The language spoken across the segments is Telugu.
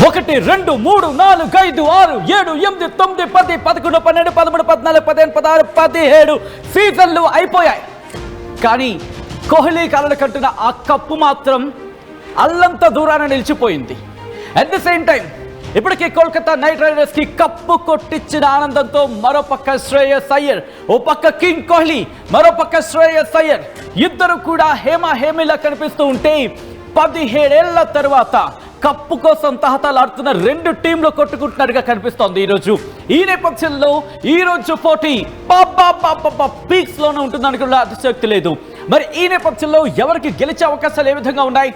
1 2 3 4 5 6 7 8 9 10 11 12 13 14 15 16 17 సీజన్లు అయిపోయాయి. కానీ కోహ్లీ కలలు కట్టిన ఆ కప్పు మాత్రం అల్లంత దూరాన నిలిచిపోయింది. అట్ ది సేమ్ టైం ఇప్పటికే కోల్కతా నైట్ రైడర్స్ కి కప్పు కొట్టించిన ఆనందంతో మరోపక్క శ్రేయస్ అయ్యర్, ఓ పక్క కింగ్ కోహ్లీ, మరోపక్క శ్రేయస్ అయ్యర్ ఇద్దరు కూడా హేమీలా కనిపిస్తూ ఉంటే 17 ఏళ్ల తర్వాత కప్పు కోసం తహతలాడుతున్న రెండు టీంలు కొట్టుకుంటున్నట్టుగా కనిపిస్తోంది ఈరోజు. ఈ నేపథ్యంలో ఈరోజు పోటీ పీక్స్ లోనే ఉంటుందని కూడా అతిశక్తి లేదు. మరి ఈ నేపథ్యంలో ఎవరికి గెలిచే అవకాశాలు ఏ విధంగా ఉన్నాయి?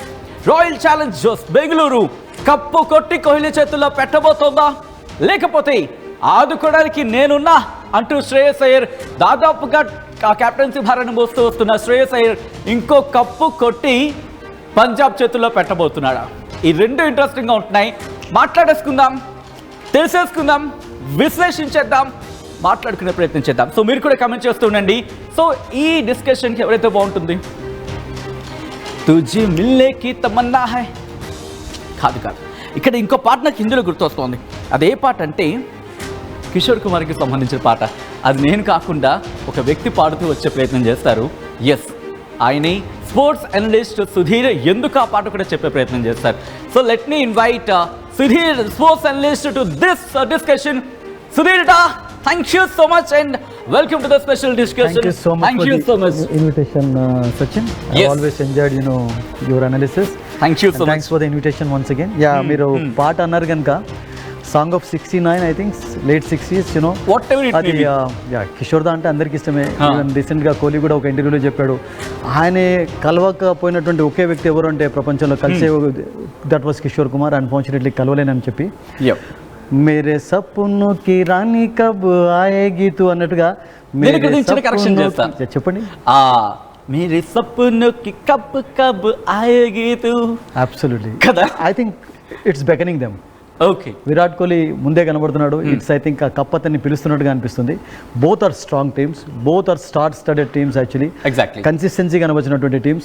రాయల్ ఛాలెంజర్స్ బెంగళూరు కప్పు కొట్టి కోహ్లీ చేతుల్లో పెట్టబోతోందా, లేకపోతే ఆదుకోవడానికి నేనున్నా అంటూ శ్రేయస్ అయ్యర్ దాదాపుగా కెప్టెన్సీ భారాన్ని మోస్తూ వస్తున్న శ్రేయస్ అయ్యర్ ఇంకో కప్పు కొట్టి పంజాబ్ చేతుల్లో పెట్టబోతున్నాడా? ఈ రెండు ఇంట్రెస్టింగ్గా ఉంటున్నాయి. మాట్లాడేసుకుందాం, తెలిసేసుకుందాం, విశ్లేషించేద్దాం, మాట్లాడుకునే ప్రయత్నం చేద్దాం. సో మీరు కూడా కమెంట్ చేస్తూ ఉండండి. సో ఈ డిస్కషన్కి ఎవరైతే బాగుంటుంది, తుజి మిల్లేకి తమన్నా హై కాదు కాదు, ఇక్కడ ఇంకో పాట నాకు హిందీలో గుర్తొస్తోంది. అదే పాట అంటే కిషోర్ కుమార్కి సంబంధించిన పాట. అది నేను కాకుండా ఒక వ్యక్తి పాడుతూ వచ్చే ప్రయత్నం చేస్తారు. ఎస్, ఆయనే స్పోర్ట్స్ అనలిస్ట్ సుధీర్ ఎందుకు ఆ పాట కూడా చెప్పే ప్రయత్నం చేస్తారు. So let me invite Sudheer, sports analyst, to this discussion. Sudheer, thank you so much and welcome to the special discussion. Thank you so much for the invitation, Sachin. Yes. I always enjoyed, your analysis. Thank you so much. Thanks for the invitation once again. Yeah, మీరు పాట అన్నారు కనుక song of 69, I think late 60s, Whatever it may be. Kishore da అంటే అందరికి ఇష్టమే. రీసెంట్గా కోహ్లీ కూడా ఒక ఇంటర్వ్యూలో చెప్పాడు, ఆయనే కలవకపోయినటువంటి ఒకే వ్యక్తి ఎవరు అంటే ప్రపంచంలో కలిసే, that was Kishore Kumar. Unfortunately కలవలేనని చెప్పి, మేరే సప్పును కి రాణి కబ్ ఆయేగి తు అన్నట్టుగా కరెక్షన్ చేస్తా. చెప్పండి. మేరే సప్పును కి కబ్ కబ్ ఆయేగి తు. అబ్సల్యూట్లీ కదా. I think it's beckoning them. Okay, Virat Kohli ముందే కనబడుతున్నాడు. ఇట్స్ ఐ థింక్ ఆ కప్ అతన్ని పిలుస్తున్నట్టుగా అనిపిస్తుంది. Both are strong teams, both are star studded teams. Actually exactly consistency కనబడినటువంటి టీమ్స్.